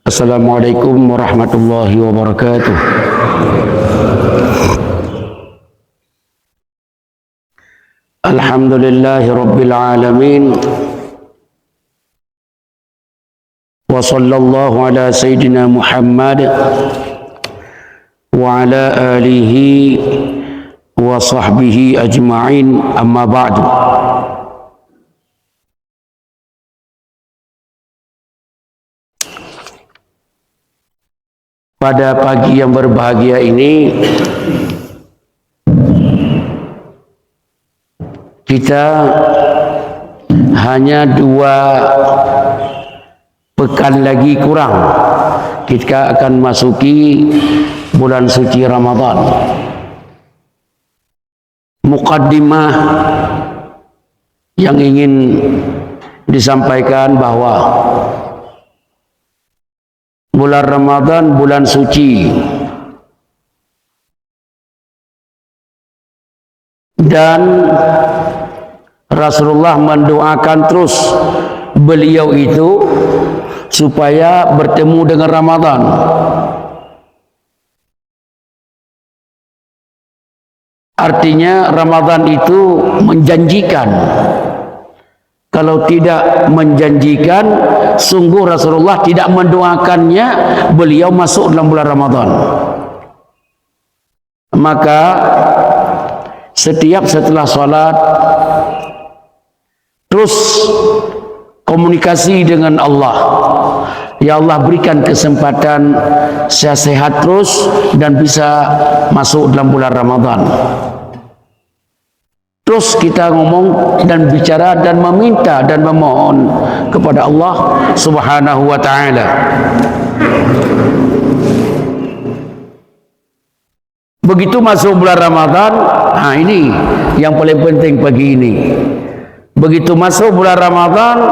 Assalamualaikum warahmatullahi wabarakatuh. Alhamdulillahi rabbil alamin. Wa sallallahu ala sayyidina Muhammad wa ala alihi wa sahbihi ajma'in, amma ba'du. Pada pagi yang berbahagia ini, kita hanya 2 pekan lagi kurang kita akan masuki bulan suci Ramadan. Muqaddimah yang ingin disampaikan bahwa bulan Ramadan bulan suci, dan Rasulullah mendoakan terus beliau itu supaya bertemu dengan Ramadan. Artinya Ramadan itu menjanjikan. Kalau tidak menjanjikan, sungguh Rasulullah tidak mendoakannya beliau masuk dalam bulan Ramadan. Maka setiap setelah salat terus komunikasi dengan Allah. Ya Allah, berikan kesempatan saya sehat terus dan bisa masuk dalam bulan Ramadan. Terus kita ngomong dan bicara dan meminta dan memohon kepada Allah Subhanahu wa ta'ala. Begitu masuk bulan Ramadan, nah ini yang paling penting pagi ini. Begitu masuk bulan Ramadan,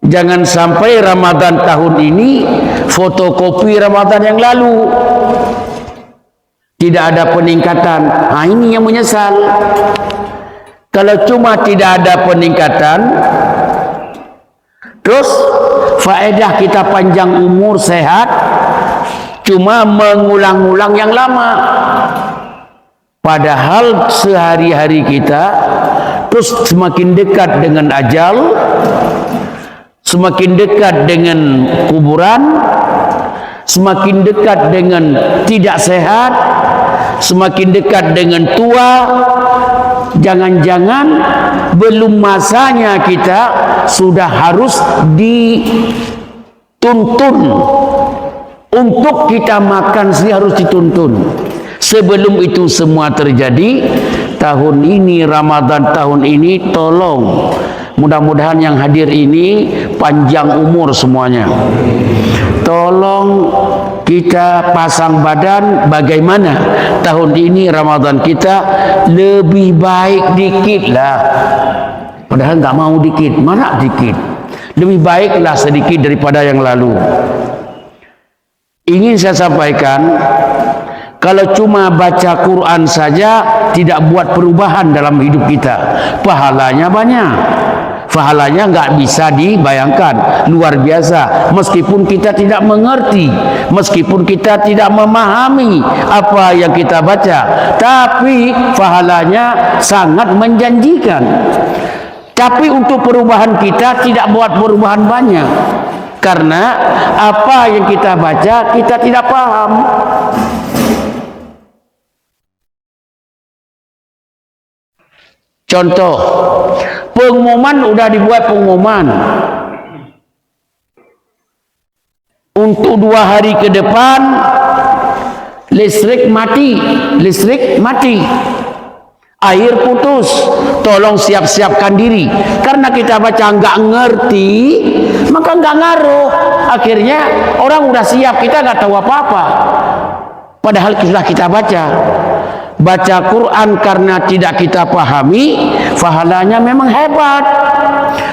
jangan sampai Ramadan tahun ini fotokopi Ramadan yang lalu. Tidak ada peningkatan. Nah, ini yang menyesal. Kalau cuma tidak ada peningkatan, terus faedah kita panjang umur sehat, cuma mengulang-ulang yang lama. Padahal sehari-hari kita terus semakin dekat dengan ajal, semakin dekat dengan kuburan, semakin dekat dengan tidak sehat, semakin dekat dengan tua. Jangan-jangan belum masanya kita sudah harus dituntun. Untuk kita makan sih harus dituntun. Sebelum itu semua terjadi, tahun ini, Ramadan tahun ini, tolong mudah-mudahan yang hadir ini panjang umur semuanya. Tolong kita pasang badan bagaimana tahun ini Ramadan kita lebih baik dikit lah. Padahal nggak mau dikit, mana dikit. Lebih baiklah sedikit daripada yang lalu. Ingin saya sampaikan, kalau cuma baca Quran saja tidak buat perubahan dalam hidup kita, pahalanya banyak. Pahalanya nggak bisa dibayangkan, luar biasa. Meskipun kita tidak mengerti, meskipun kita tidak memahami apa yang kita baca, tapi pahalanya sangat menjanjikan. Tapi untuk perubahan kita tidak buat perubahan banyak, karena apa yang kita baca kita tidak paham. Contoh, pengumuman udah dibuat pengumuman untuk 2 hari ke depan listrik mati, air putus, tolong siap-siapkan diri. Karena kita baca nggak ngerti, maka nggak ngaruh. Akhirnya orang udah siap, kita nggak tahu apa-apa. Padahal sudah kita baca. Baca Quran karena tidak kita pahami, pahalanya memang hebat.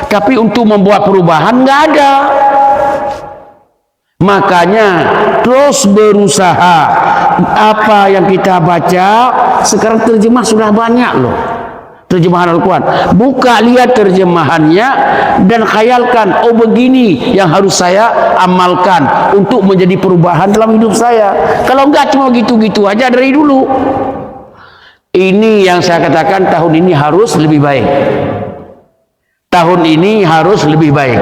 Tapi untuk membuat perubahan nggak ada. Makanya terus berusaha. Apa yang kita baca sekarang terjemah sudah banyak loh. terjemahan Al-Quran. Buka, lihat terjemahannya dan khayalkan, oh begini yang harus saya amalkan untuk menjadi perubahan dalam hidup saya. Kalau enggak cuma gitu-gitu aja dari dulu. Ini yang saya katakan, tahun ini harus lebih baik. Tahun ini harus lebih baik.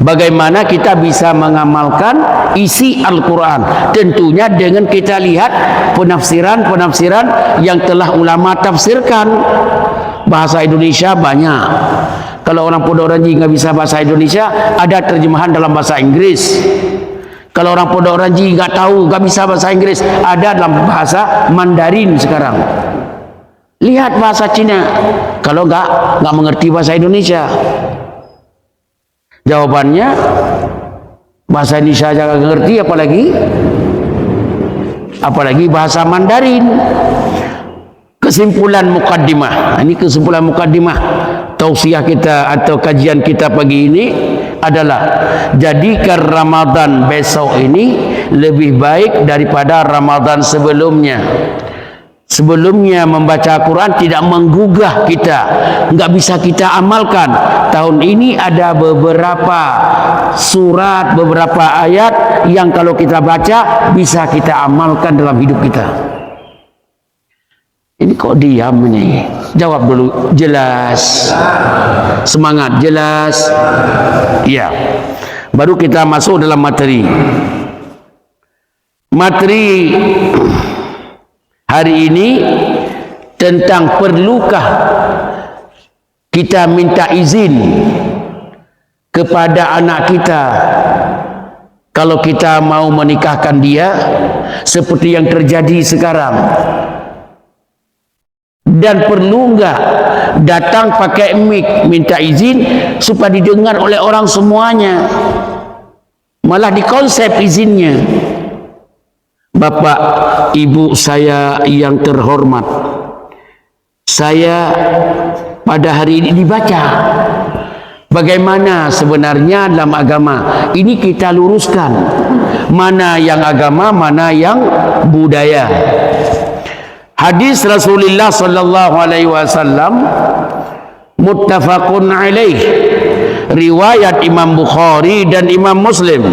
Bagaimana kita bisa mengamalkan isi Al-Quran? Tentunya dengan kita lihat penafsiran-penafsiran yang telah ulama tafsirkan. Bahasa Indonesia banyak. Kalau orang Pondok Ranji nggak bisa bahasa Indonesia, ada terjemahan dalam bahasa Inggris. Kalau orang Pondok Ranji nggak tahu, nggak bisa bahasa Inggris, ada dalam bahasa Mandarin sekarang. Lihat bahasa Cina. Kalau nggak mengerti bahasa Indonesia. Jawabannya, bahasa Indonesia aja nggak ngerti, apalagi bahasa Mandarin. Kesimpulan mukaddimah. Ini kesimpulan mukaddimah tausiah kita atau kajian kita pagi ini adalah, jadikan Ramadan besok ini lebih baik daripada Ramadan sebelumnya. Sebelumnya membaca Quran tidak menggugah kita, nggak bisa kita amalkan. Tahun ini ada beberapa surat, beberapa ayat yang kalau kita baca bisa kita amalkan dalam hidup kita. Ini kok diam ini? Jawab dulu. Jelas. Semangat. Jelas. Ya. Baru kita masuk dalam materi. Materi hari ini tentang perlukah kita minta izin kepada anak kita kalau kita mau menikahkan dia, seperti yang terjadi sekarang. Dan perlu enggak datang pakai mic minta izin supaya didengar oleh orang semuanya, malah dikonsep izinnya. Bapak, ibu saya yang terhormat, saya pada hari ini dibaca bagaimana sebenarnya dalam agama ini, kita luruskan mana yang agama, mana yang budaya. Hadis Rasulullah sallallahu alaihi wasallam muttafaqun alaih, riwayat Imam Bukhari dan Imam Muslim,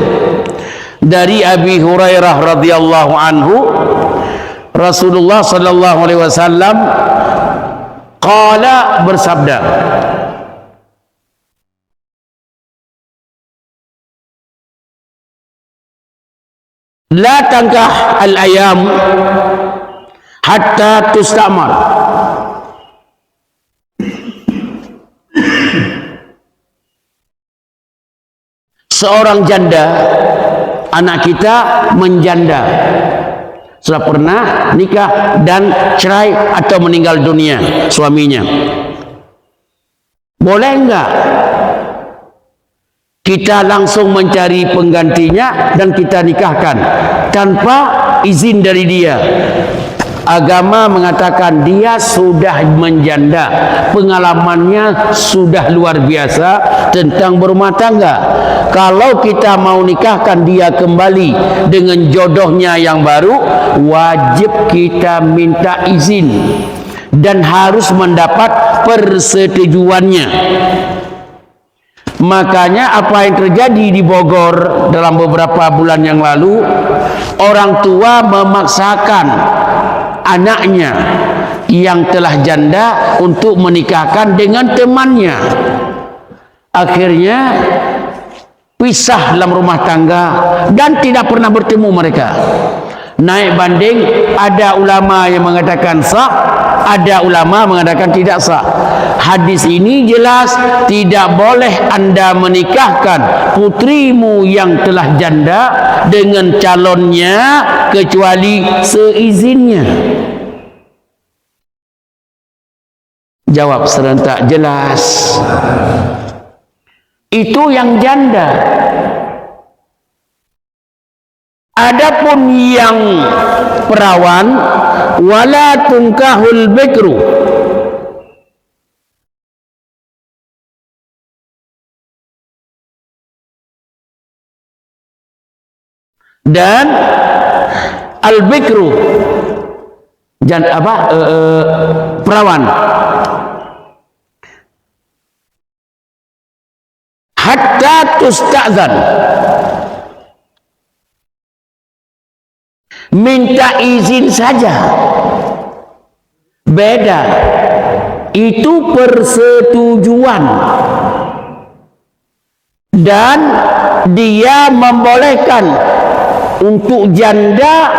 dari Abi Hurairah radhiyallahu anhu, Rasulullah sallallahu alaihi wasallam qala, bersabda, la tankah al-ayam hatta tustamar. Seorang janda, anak kita menjanda, sudah pernah nikah dan cerai atau meninggal dunia suaminya, boleh enggak kita langsung mencari penggantinya dan kita nikahkan tanpa izin dari dia? Agama mengatakan dia sudah menjanda, pengalamannya sudah luar biasa tentang berumah tangga. Kalau kita mau nikahkan dia kembali dengan jodohnya yang baru, wajib kita minta izin dan harus mendapat persetujuannya. Makanya apa yang terjadi di Bogor dalam beberapa bulan yang lalu, orang tua memaksakan anaknya yang telah janda untuk menikahkan dengan temannya. Akhirnya pisah dalam rumah tangga dan tidak pernah bertemu mereka. Naik banding, ada ulama yang mengatakan sah, ada ulama mengatakan tidak sah. Hadis ini jelas, tidak boleh Anda menikahkan putrimu yang telah janda dengan calonnya kecuali seizinnya. Jawab serentak, jelas. Itu yang janda. Adapun yang perawan, wala tunkahul bikru, dan al bikru, perawan. Hatta tusta'zan, minta izin saja. Beda, itu persetujuan. Dan dia membolehkan untuk janda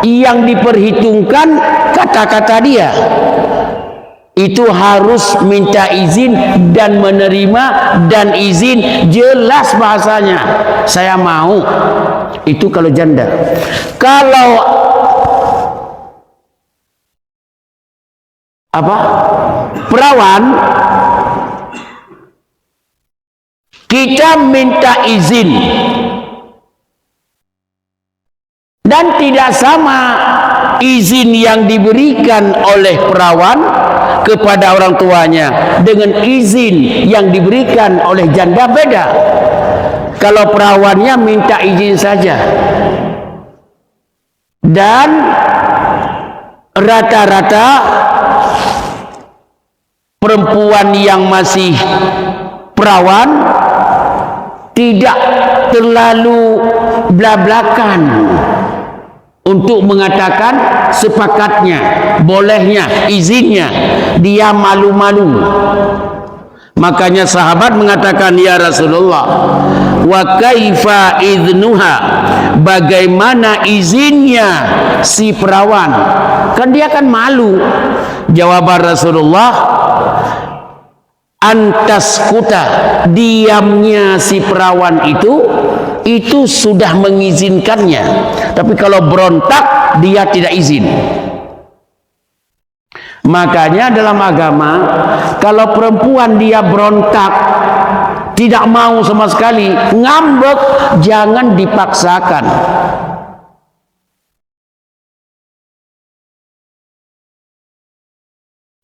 yang diperhitungkan kata-kata dia itu harus minta izin dan menerima, dan izin jelas bahasanya, saya mau. Itu kalau janda. Kalau perawan, kita minta izin dan tidak sama izin yang diberikan oleh perawan kepada orang tuanya dengan izin yang diberikan oleh janda, beda. Kalau perawannya minta izin saja, dan rata-rata perempuan yang masih perawan tidak terlalu blak-blakan untuk mengatakan sepakatnya, bolehnya, izinnya. Dia malu-malu. Makanya sahabat mengatakan, ya Rasulullah, wa kaifa idnuha, bagaimana izinnya si perawan? Kan dia kan malu. Jawaban Rasulullah, antaskuta, diamnya si perawan itu sudah mengizinkannya. Tapi kalau berontak, dia tidak izin. Makanya dalam agama, kalau perempuan dia berontak, tidak mau sama sekali, ngambek, jangan dipaksakan.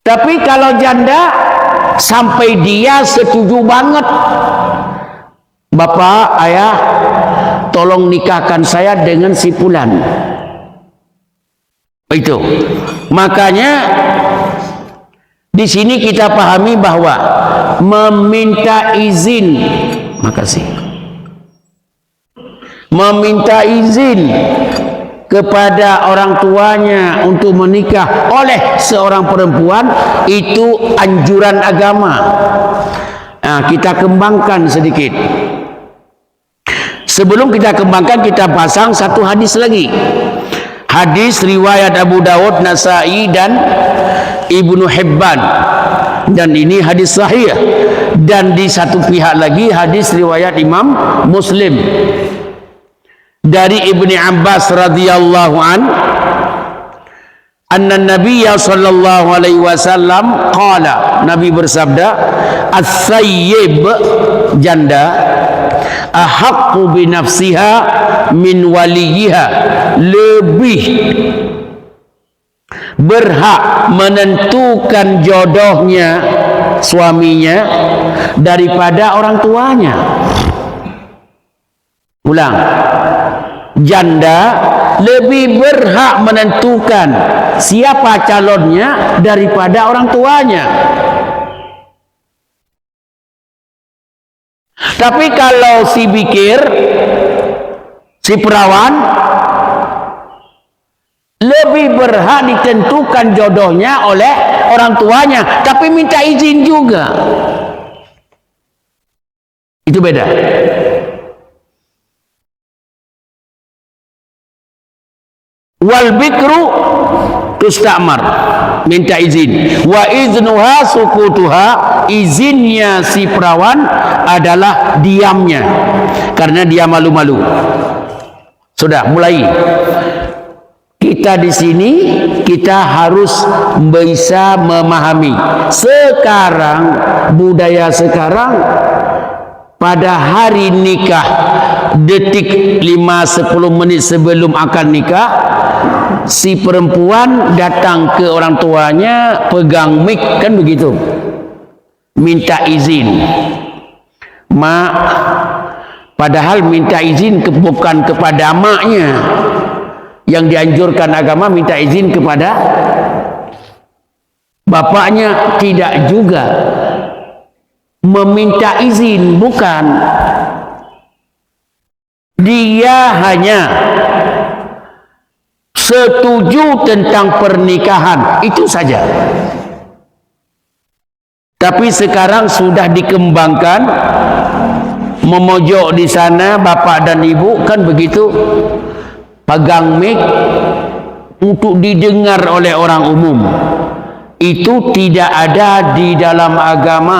Tapi kalau janda, sampai dia setuju banget, bapak, ayah, tolong nikahkan saya dengan si fulan. Itu. Makanya di sini kita pahami bahwa meminta izin, makasih, meminta izin kepada orang tuanya untuk menikah oleh seorang perempuan itu anjuran agama. Nah, kita kembangkan sedikit. Sebelum kita kembangkan, kita pasang satu hadis lagi. Hadis riwayat Abu Dawud, Nasai dan Ibnu Hibban, dan ini hadis sahih. Dan di satu pihak lagi hadis riwayat Imam Muslim dari Ibni Abbas radhiyallahu an, anna Nabiyya sallallahu alaihi wasallam qala, Nabi bersabda, as-sayyib, janda, ahaqqu bi nafsiha min waliyiha, lebih berhak menentukan jodohnya suaminya daripada orang tuanya. Ulang, janda lebih berhak menentukan siapa calonnya daripada orang tuanya. Tapi kalau si bikir, si perawan, lebih berhak ditentukan jodohnya oleh orang tuanya, tapi minta izin juga. Itu beda. Wal bikru tustamar, minta izin. Wa iznuha sukutuha, izinnya si perawan adalah diamnya, karena dia malu-malu. Sudah mulai. Kita di sini kita harus bisa memahami. Sekarang budaya sekarang, pada hari nikah, detik 5-10 menit sebelum akan nikah, si perempuan datang ke orang tuanya, pegang mic, kan begitu, minta izin. Mak, padahal minta izin bukan kepada maknya. Yang dianjurkan agama minta izin kepada Bapaknya tidak juga meminta izin, bukan. Dia hanya setuju tentang pernikahan, itu saja. Tapi sekarang sudah dikembangkan, memojok di sana bapak dan ibu, kan begitu, pegang mic untuk didengar oleh orang umum. Itu tidak ada di dalam agama,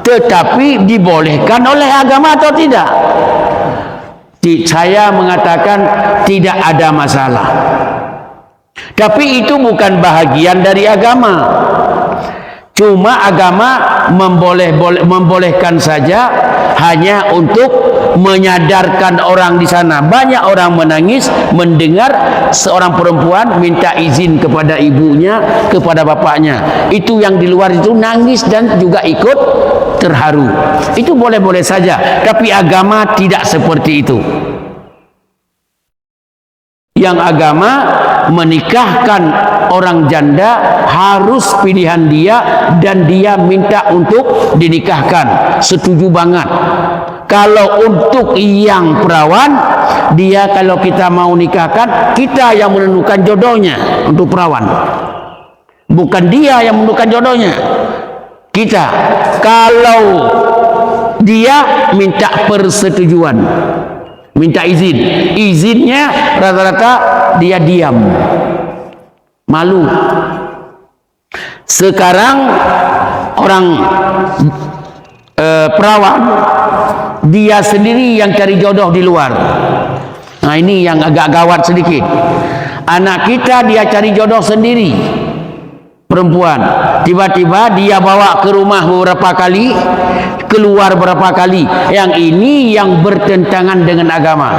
tetapi dibolehkan oleh agama atau tidak? Saya mengatakan tidak ada masalah, tapi itu bukan bahagian dari agama. Cuma agama membolehkan saja, hanya untuk menyadarkan orang di sana. Banyak orang menangis mendengar seorang perempuan minta izin kepada ibunya, kepada bapaknya. Itu yang di luar itu nangis dan juga ikut terharu. Itu boleh-boleh saja, tapi agama tidak seperti itu. Yang agama menikahkan orang janda harus pilihan dia dan dia minta untuk dinikahkan, setuju banget. Kalau untuk yang perawan, dia kalau kita mau nikahkan, kita yang menentukan jodohnya untuk perawan, bukan dia yang menentukan jodohnya, kita. Kalau dia minta persetujuan, minta izin, izinnya rata-rata dia diam, malu. Sekarang orang perawan, dia sendiri yang cari jodoh di luar. Nah, ini yang agak gawat sedikit. Anak kita dia cari jodoh sendiri, perempuan, tiba-tiba dia bawa ke rumah beberapa kali, keluar berapa kali. Yang ini yang bertentangan dengan agama.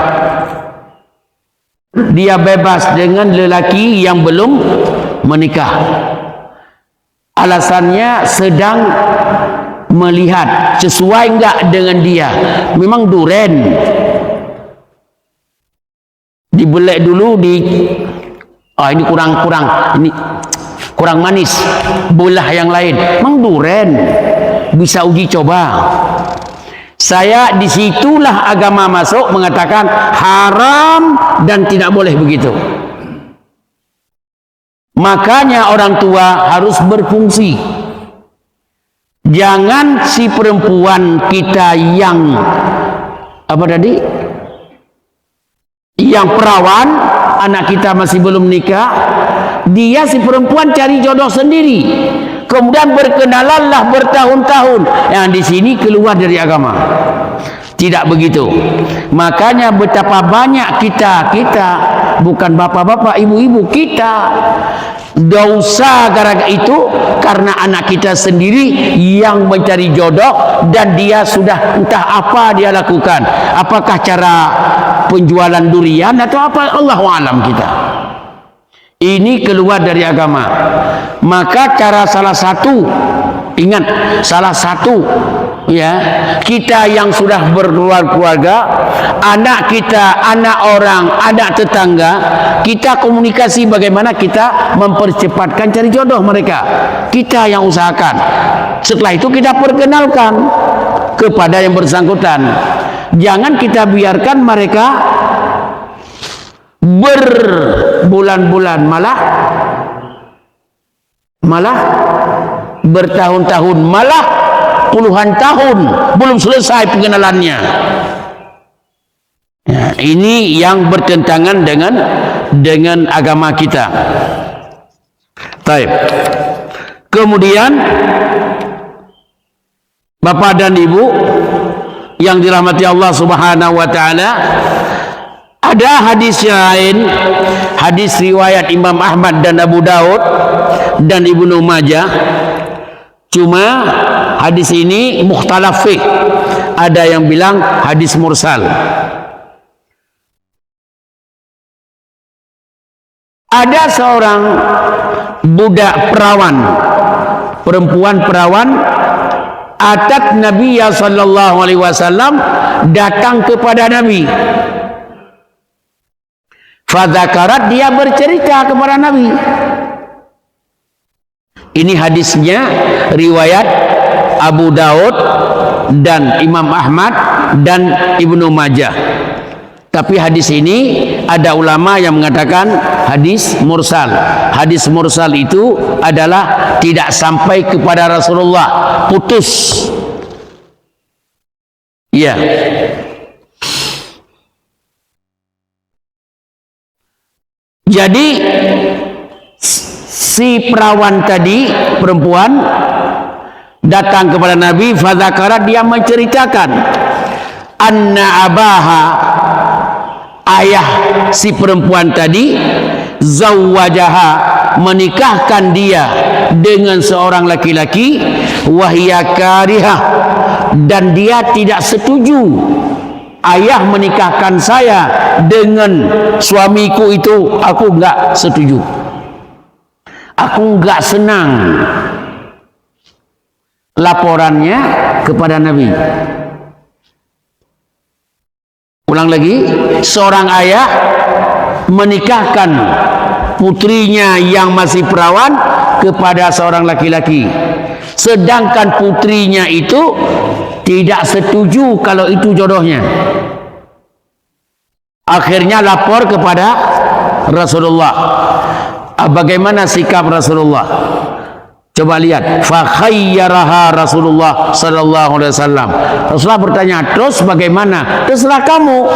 Dia bebas dengan lelaki yang belum menikah. Alasannya sedang melihat sesuai enggak dengan dia. Memang duren, dibelek dulu, ini kurang manis, belah yang lain. Memang duren, bisa uji coba. Saya disitulah agama masuk, mengatakan haram dan tidak boleh begitu. Makanya orang tua harus berfungsi. Jangan si perempuan kita yang apa tadi, yang perawan, anak kita masih belum nikah, dia si perempuan cari jodoh sendiri, kemudian berkenalanlah bertahun-tahun. Yang di sini keluar dari agama. Tidak begitu. Makanya betapa banyak kita bukan bapak-bapak, ibu-ibu kita dosa gara-gara itu, karena anak kita sendiri yang mencari jodoh dan dia sudah entah apa dia lakukan. Apakah cara penjualan durian atau apa, Allahu a'lam kita. Ini keluar dari agama. Maka cara salah satu, ingat, salah satu ya, kita yang sudah berkeluarga, anak kita, anak orang, anak tetangga, kita komunikasi bagaimana kita mempercepatkan cari jodoh mereka. Kita yang usahakan. Setelah itu kita perkenalkan kepada yang bersangkutan. Jangan kita biarkan mereka berbulan-bulan, malah bertahun-tahun, malah puluhan tahun belum selesai pengenalannya. Ya, ini yang bertentangan dengan agama kita. Baik. Kemudian Bapak dan Ibu yang dirahmati Allah Subhanahu wa taala, ada hadis lain, hadis riwayat Imam Ahmad dan Abu Daud dan Ibnu Majah. Cuma hadis ini mukhtalaf fiqh. Ada yang bilang hadis mursal. Ada seorang budak perawan, perempuan perawan, atat Nabi sallallahu alaihi wasallam, datang kepada Nabi. Fadzakarat, dia bercerita kepada Nabi Ini hadisnya riwayat Abu Daud dan Imam Ahmad dan Ibnu Majah. Tapi hadis ini ada ulama yang mengatakan hadis mursal. Hadis mursal itu adalah tidak sampai kepada Rasulullah, putus. Ya. Jadi si perawan tadi, perempuan, datang kepada Nabi, fadzakara, dia menceritakan anna abaha, ayah si perempuan tadi, zawwajaha, menikahkan dia dengan seorang laki-laki, wahia karihah, dan dia tidak setuju. Ayah menikahkan saya dengan suamiku itu, aku enggak setuju, aku enggak senang. Laporannya kepada Nabi. Ulang lagi, seorang ayah menikahkan putrinya yang masih perawan kepada seorang laki-laki, sedangkan putrinya itu tidak setuju kalau itu jodohnya. Akhirnya lapor kepada Rasulullah. Bagaimana sikap Rasulullah? Coba lihat, fa khayyaraha Rasulullah sallallahu alaihi wasallam. Rasulullah bertanya, terus bagaimana? Terserah kamu.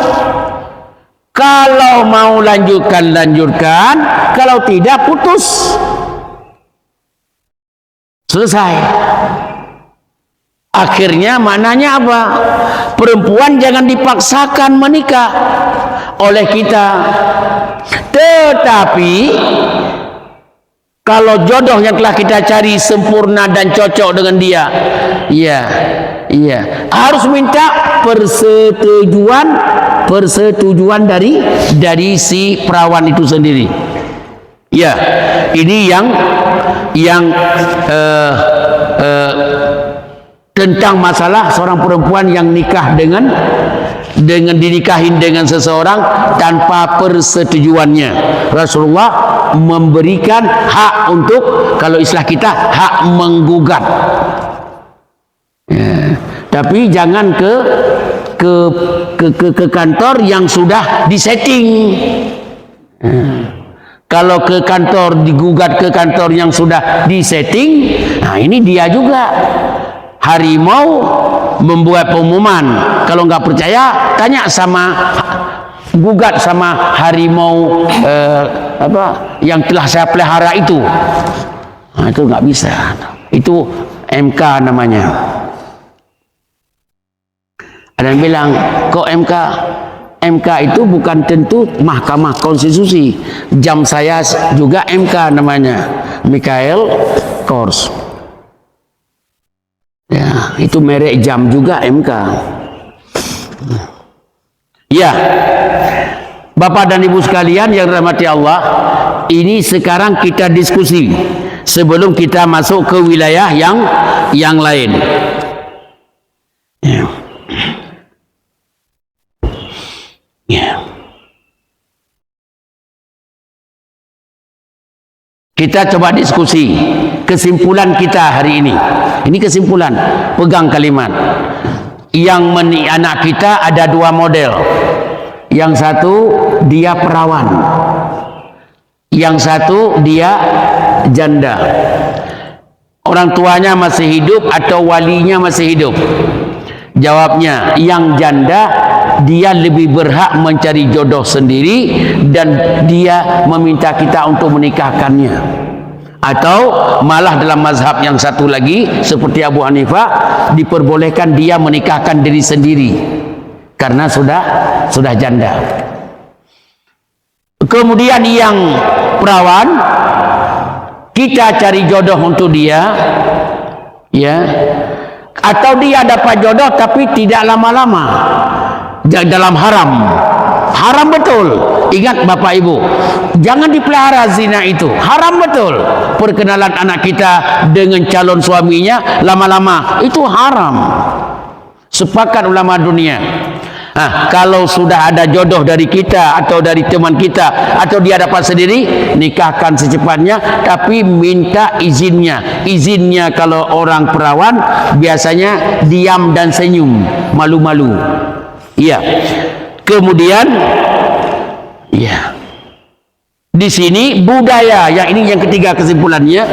Kalau mau lanjutkan, lanjutkan. Kalau tidak, putus. Selesai. Akhirnya maknanya apa? Perempuan jangan dipaksakan menikah oleh kita. Tetapi kalau jodoh yang telah kita cari sempurna dan cocok dengan dia, iya, harus minta persetujuan dari si perawan itu sendiri. Ya, ini yang tentang masalah seorang perempuan yang nikah dengan dinikahin dengan seseorang tanpa persetujuannya. Rasulullah memberikan hak untuk, kalau istilah kita, hak menggugat. Ya. Tapi jangan ke kantor yang sudah disetting. Kalau ke kantor, digugat ke kantor yang sudah disetting, nah ini dia juga. Harimau membuat pengumuman, kalau nggak percaya tanya sama, gugat sama harimau yang telah saya pelihara itu. Nah, itu nggak bisa, itu MK namanya. Ada yang bilang, kok MK itu bukan tentu Mahkamah Konstitusi. Jam saya juga MK namanya, Michael Kors. Ya, itu merek jam juga MK. Ya, Bapak dan Ibu sekalian yang dirahmati Allah, ini sekarang kita diskusi sebelum kita masuk ke wilayah yang lain. Ya. Ya. Kita coba diskusi kesimpulan kita hari ini. Ini kesimpulan, pegang kalimat. Anak kita ada dua model. Yang satu dia perawan, yang satu dia janda. Orang tuanya masih hidup atau walinya masih hidup? Jawabnya, yang janda dia lebih berhak mencari jodoh sendiri dan dia meminta kita untuk menikahkannya. Atau malah dalam mazhab yang satu lagi seperti Abu Hanifah, diperbolehkan dia menikahkan diri sendiri karena sudah janda. Kemudian yang perawan, kita cari jodoh untuk dia, ya, atau dia dapat jodoh tapi tidak lama-lama dalam haram betul. Ingat Bapak Ibu, jangan dipelihara zina itu, haram betul. Perkenalan anak kita dengan calon suaminya lama-lama, itu haram. Sepakat ulama dunia. Kalau sudah ada jodoh dari kita atau dari teman kita atau dia dapat sendiri, nikahkan secepatnya, tapi minta izinnya. Izinnya kalau orang perawan biasanya diam dan senyum, malu-malu. Iya. Kemudian di sini budaya, yang ini yang ketiga kesimpulannya,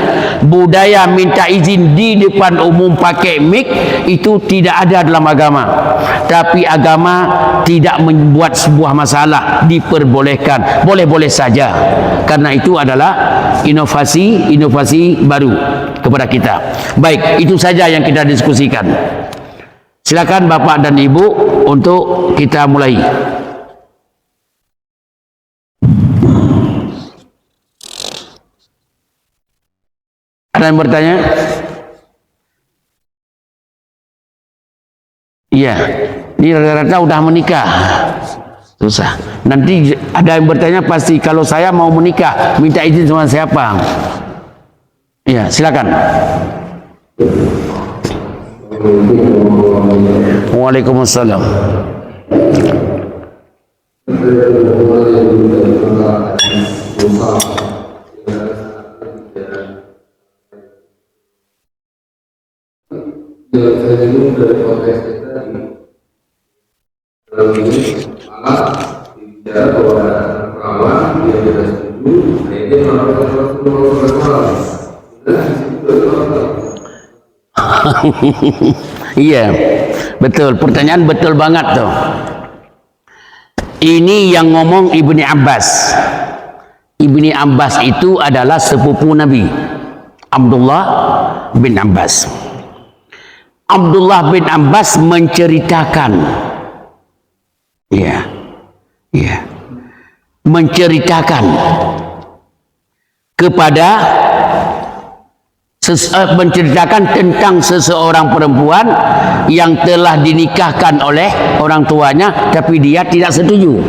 budaya minta izin di depan umum pakai mic itu tidak ada dalam agama. Tapi agama tidak membuat sebuah masalah, diperbolehkan, boleh-boleh saja. Karena itu adalah inovasi baru kepada kita. Baik, itu saja yang kita diskusikan. Silakan Bapak dan Ibu untuk kita mulai. Ada yang bertanya? Iya, ini rata-rata udah menikah. Susah. Nanti ada yang bertanya pasti, kalau saya mau menikah, minta izin sama siapa? Iya, silakan. Waalaikumsalam. Dari konteks kita dalam ini malah bicara bahwa perawan dia tidak setuju, dia melakukan sesuatu. Iya, betul. Pertanyaan betul banget tuh. Ini yang ngomong Ibni Abbas. Ibni Abbas itu adalah sepupu Nabi, Abdullah bin Abbas. Abdullah bin Abbas menceritakan, menceritakan kepada menceritakan tentang seseorang perempuan yang telah dinikahkan oleh orang tuanya tapi dia tidak setuju.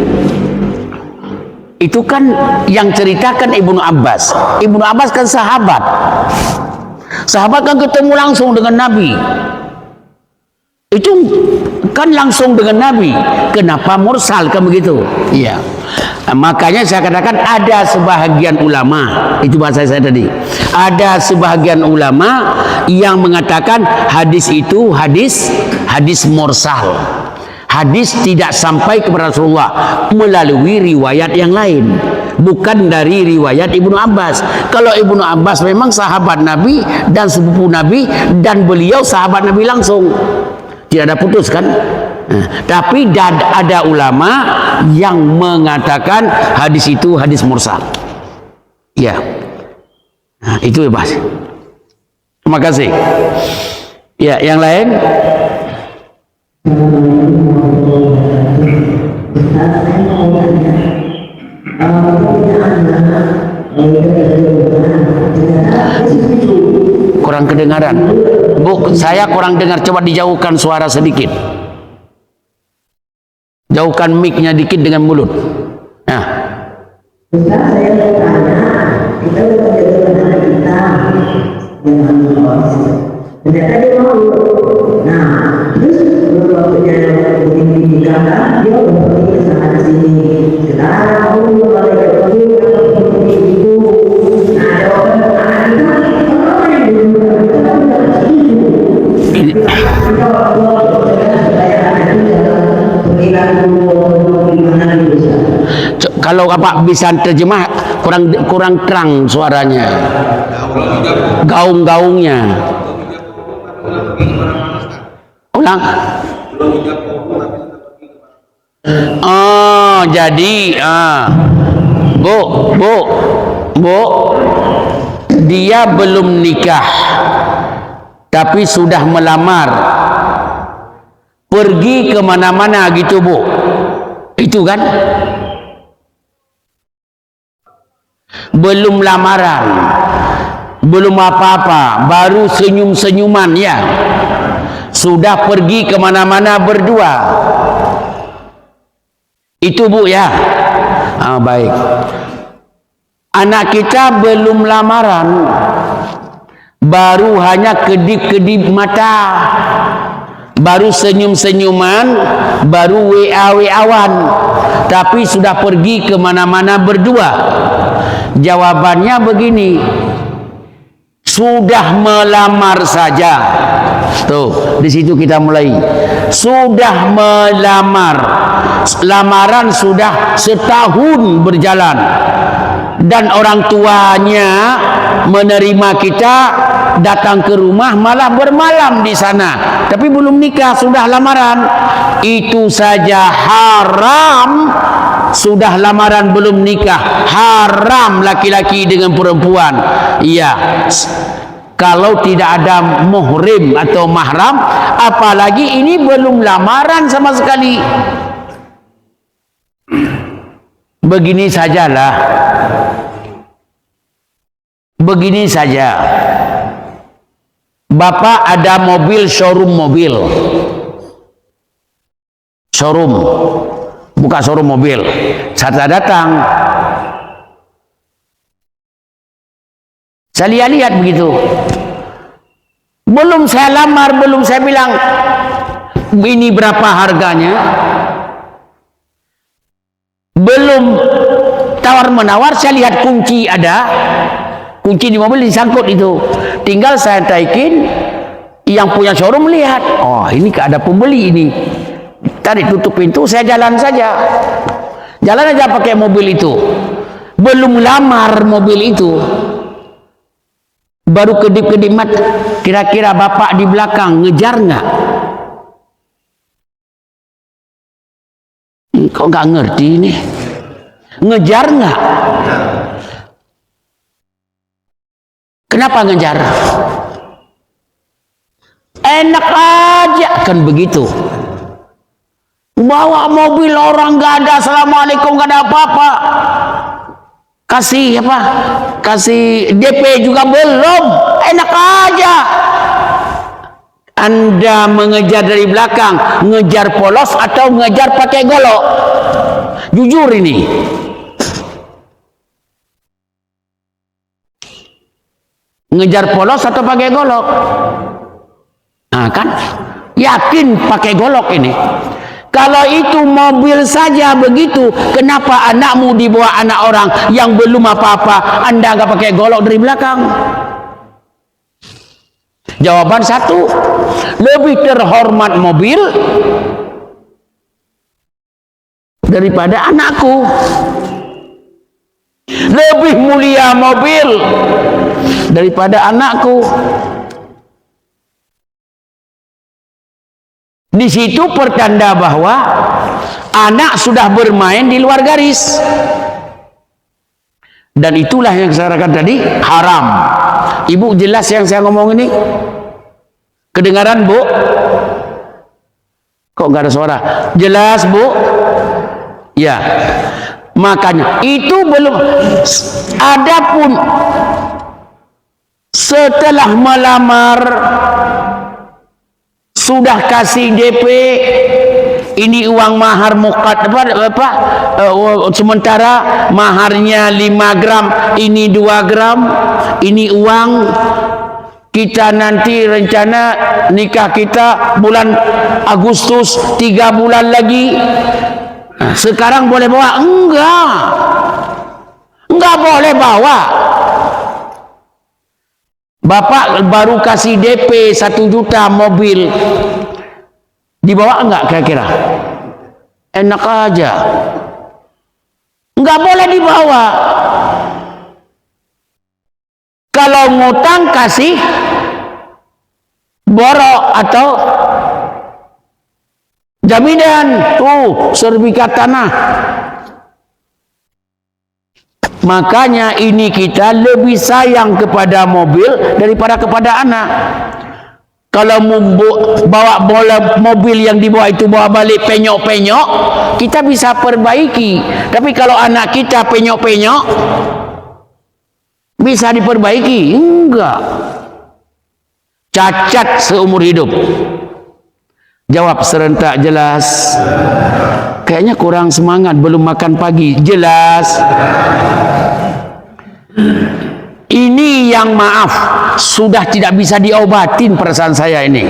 Itu kan yang ceritakan Ibnu Abbas. Ibnu Abbas kan sahabat. Sahabat kan ketemu langsung dengan Nabi. Itu kan langsung dengan Nabi. Kenapa mursal kan begitu? Iya. Makanya saya katakan ada sebahagian ulama, itu bahasa saya tadi. Ada sebahagian ulama yang mengatakan hadis itu hadis mursal. Hadis tidak sampai kepada Rasulullah melalui riwayat yang lain, bukan dari riwayat Ibnu Abbas. Kalau Ibnu Abbas memang sahabat Nabi dan sepupu Nabi, dan beliau sahabat Nabi langsung, tidak ada putus kan. Tapi ada ulama yang mengatakan hadis itu hadis mursal. Ya, itu bebas. Terima kasih. Ya, yang lain. Kurang kedengaran. Bu, saya kurang dengar. Coba dijauhkan suara sedikit. Jauhkan mic-nya dikit dengan mulut. Nah. Ustaz, saya mau tanya, kita udah menjadi anak kita dengan bos. Ternyata dia mau. Nah, terus waktunya dinikahkan, dia udah pergi ke sana ke sini. Sekarang aku kalau dia pergi itu, nah ada orang anak kita, orang yang belum kalau apa bisa terjemah, kurang terang suaranya, gaung-gaungnya. Ulang. Oh, jadi Bu, dia belum nikah tapi sudah melamar, pergi kemana-mana gitu Bu, itu kan belum lamaran, belum apa-apa, baru senyum-senyuman ya, sudah pergi kemana-mana berdua, itu Bu ya. Baik, anak kita belum lamaran, baru hanya kedip-kedip mata, baru senyum-senyuman, baru WA-WA-wan, tapi sudah pergi kemana-mana berdua. Jawabannya begini, sudah melamar saja. Tuh, di situ kita mulai. Sudah melamar, lamaran sudah setahun berjalan, dan orang tuanya menerima kita, datang ke rumah, malah bermalam di sana, tapi belum nikah, sudah lamaran. Itu saja haram. Sudah lamaran belum nikah, haram laki-laki dengan perempuan. Iya, kalau tidak ada muhrim atau mahram, apalagi ini belum lamaran sama sekali. Begini sajalah, begini saja. Bapak ada mobil, showroom mobil, showroom, buka showroom mobil. Saya datang, saya lihat begitu, belum saya lamar, belum saya bilang ini berapa harganya, belum tawar menawar, saya lihat kunci ada, kunci di mobil disangkut itu, tinggal saya taikin, yang punya showroom lihat, oh ini ada pembeli ini, tarik tutup pintu, saya jalan saja, jalan aja pakai mobil itu, belum lamar mobil itu, baru kedip-kedip mata, kira-kira bapak di belakang ngejar nggak? Kok nggak ngerti ini? Ngejar nggak? Kenapa ngejar? Enak aja kan begitu. Bawa mobil orang nggak ada, assalamualaikum, nggak ada apa-apa. Kasih apa? Kasih DP juga belum. Enak aja. Anda mengejar dari belakang, ngejar polos atau ngejar pakai golok? Jujur ini. Ngejar polos atau pakai golok? Nah kan, yakin pakai golok ini. Kalau itu mobil saja begitu, kenapa anakmu dibawa anak orang yang belum apa-apa, Anda nggak pakai golok dari belakang? Jawaban satu, lebih terhormat mobil daripada anakku. Lebih mulia mobil daripada anakku. Di situ pertanda bahwa anak sudah bermain di luar garis. Dan itulah yang saya katakan tadi, haram. Ibu jelas yang saya ngomong ini? Kedengaran, Bu? Kok nggak ada suara? Jelas, Bu? Ya. Makanya itu belum. Adapun setelah melamar, sudah kasih DP, ini uang mahar muqad sementara maharnya 5 gram, ini 2 gram, ini uang kita nanti rencana nikah kita bulan Agustus, 3 bulan lagi. Nah, sekarang boleh bawa? Enggak boleh bawa. Bapak baru kasih DP 1 juta mobil, dibawa enggak kira-kira? Enak aja. Enggak boleh dibawa. Kalau ngutang kasih borok atau jaminan, tuh sertifikat tanah. Makanya ini kita lebih sayang kepada mobil daripada kepada anak. Kalau bawa mobil yang dibawa itu bawa balik penyok-penyok, kita bisa perbaiki. Tapi kalau anak kita penyok-penyok, bisa diperbaiki? Enggak. Cacat seumur hidup. Jawab serentak, jelas. Kayaknya kurang semangat, belum makan pagi. Jelas. Ini yang maaf, sudah tidak bisa diobatin perasaan saya ini.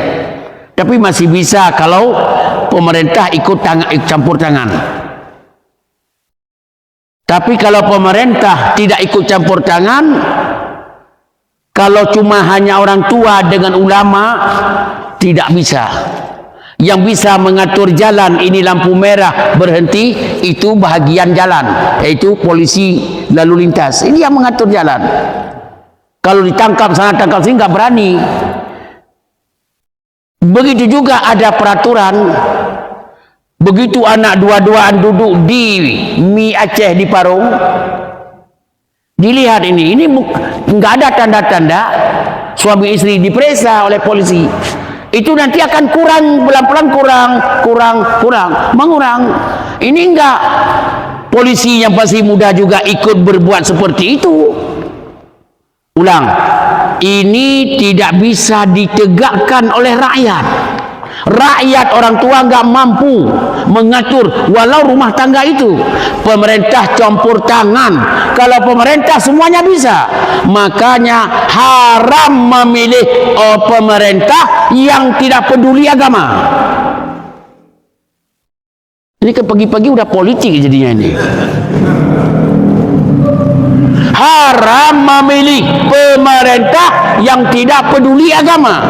Tapi masih bisa kalau pemerintah ikut campur tangan. Tapi kalau pemerintah tidak ikut campur tangan, kalau cuma hanya orang tua dengan ulama, tidak bisa. Yang bisa mengatur jalan, ini lampu merah berhenti, itu bahagian jalan, yaitu polisi lalu lintas. Ini yang mengatur jalan. Kalau ditangkap sana tangkap sini nggak berani. Begitu juga ada peraturan. Begitu anak dua-duaan duduk di mie Aceh di Parung, dilihat ini nggak ada tanda-tanda suami istri diperiksa oleh polisi. Itu nanti akan kurang, pelan-pelan mengurang. Ini enggak, polisi yang masih muda juga ikut berbuat seperti itu. Ulang, ini tidak bisa ditegakkan oleh rakyat. Rakyat, orang tua nggak mampu mengatur walau rumah tangga itu. Pemerintah campur tangan. Kalau pemerintah semuanya bisa, makanya haram memilih pemerintah yang tidak peduli agama. Ini ke pagi-pagi udah politik jadinya ini. Haram memilih pemerintah yang tidak peduli agama.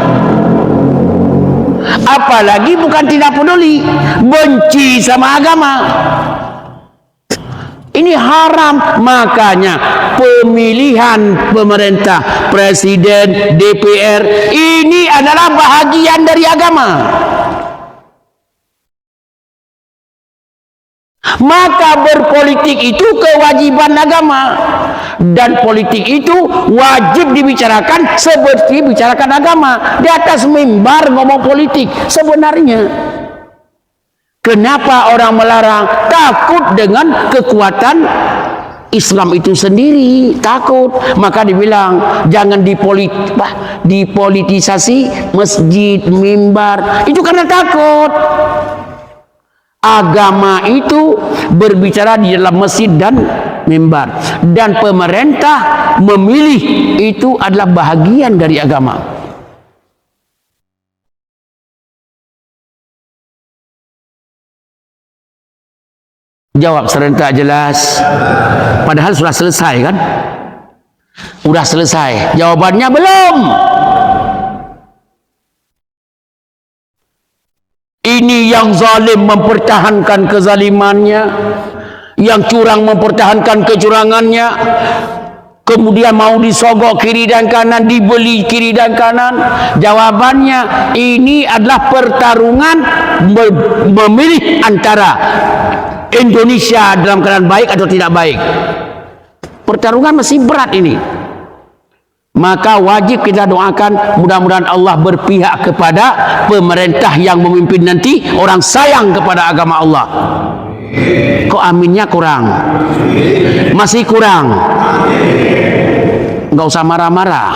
Apalagi bukan tidak peduli, benci sama agama. Ini haram. Makanya pemilihan pemerintah, presiden, DPR ini adalah bahagian dari agama. Maka berpolitik itu kewajiban agama, dan politik itu wajib dibicarakan seperti bicarakan agama. Di atas mimbar ngomong politik sebenarnya. Kenapa orang melarang? Takut dengan kekuatan Islam itu sendiri, takut. Maka dibilang jangan dipolitisasi masjid, mimbar. Itu karena takut. Agama itu berbicara di dalam masjid dan mimbar, dan pemerintah memilih itu adalah bahagian dari agama. Jawab serentak jelas. Padahal sudah selesai kan? Sudah selesai. Jawabannya belum. Ini yang zalim mempertahankan kezalimannya, yang curang mempertahankan kecurangannya, kemudian mau disogok kiri dan kanan, dibeli kiri dan kanan. Jawabannya ini adalah pertarungan memilih antara Indonesia dalam keadaan baik atau tidak baik. Pertarungan masih berat ini. Maka wajib kita doakan mudah-mudahan Allah berpihak kepada pemerintah yang memimpin nanti, orang sayang kepada agama Allah. Kok aminnya kurang? Masih kurang? Nggak usah marah-marah,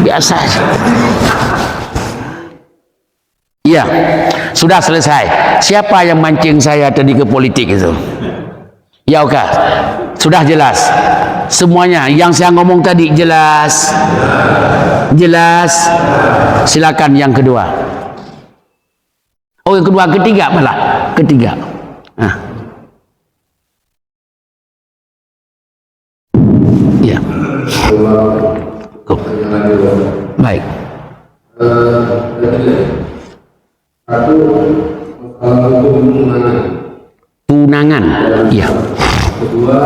biasa. Iya, sudah selesai. Siapa yang mancing saya tadi ke politik itu? Ya oke, sudah jelas. Semuanya yang saya ngomong tadi jelas. Jelas. Silakan yang kedua. Oh, yang kedua, ketiga malah. Ketiga. Nah. Ya. Baik. Satu, Tunangan. Iya. Kedua,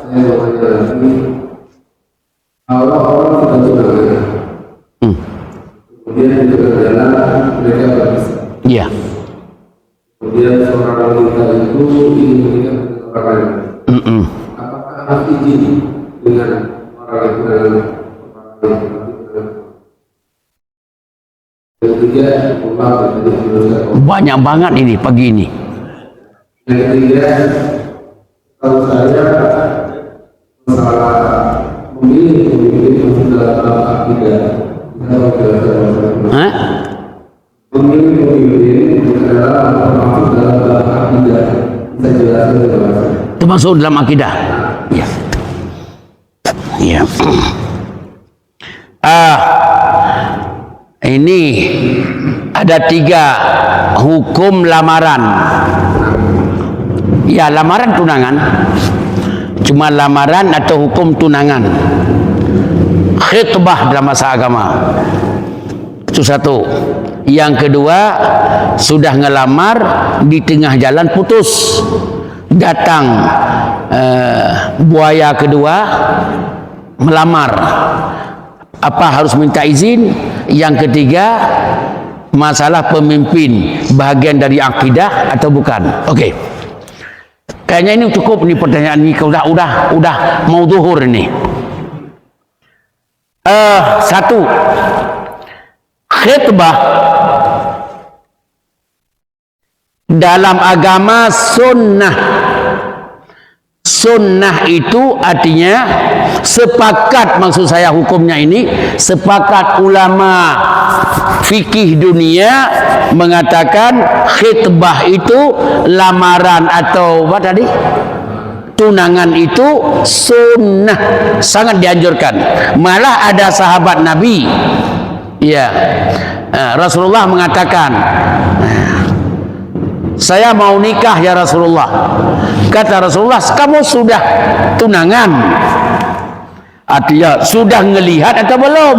saya mau tanya lagi, kalau orang sudah tunangan, kemudian di tengah jalan mereka berpisah. Iya. Kemudian seorang wanita itu ingin menikah dengan orang lain. Apakah harus izin dengan orang yang tunangan? Yang ketiga, banyak banget ini pagi ini. Yang ketiga, kalau saya masalah memilih pemimpin dalam akidah, memilih pemimpin adalah termasuk dalam akidah. Bisa jelaskan kepada Termasuk dalam akidah. Ya. Ya. Ini Ada 3 hukum lamaran. Ya, lamaran tunangan. Cuma lamaran atau hukum tunangan. Khitbah dalam bahasa agama. Itu satu. Yang kedua, sudah ngelamar di tengah jalan putus. Datang buaya kedua melamar. Apa harus minta izin? Yang ketiga, masalah pemimpin bahagian dari akidah atau bukan? Oke. Kayaknya ini cukup nih pertanyaan ini, udah mau zuhur ini. Satu, khitbah dalam agama sunnah. Sunnah itu artinya sepakat, maksud saya hukumnya ini sepakat ulama fikih dunia mengatakan khitbah itu lamaran atau apa tadi? Tunangan itu sunnah, sangat dianjurkan. Malah ada sahabat Nabi, ya, Rasulullah mengatakan, saya mau nikah ya Rasulullah. Kata Rasulullah, kamu sudah tunangan? Artinya sudah ngelihat atau belum?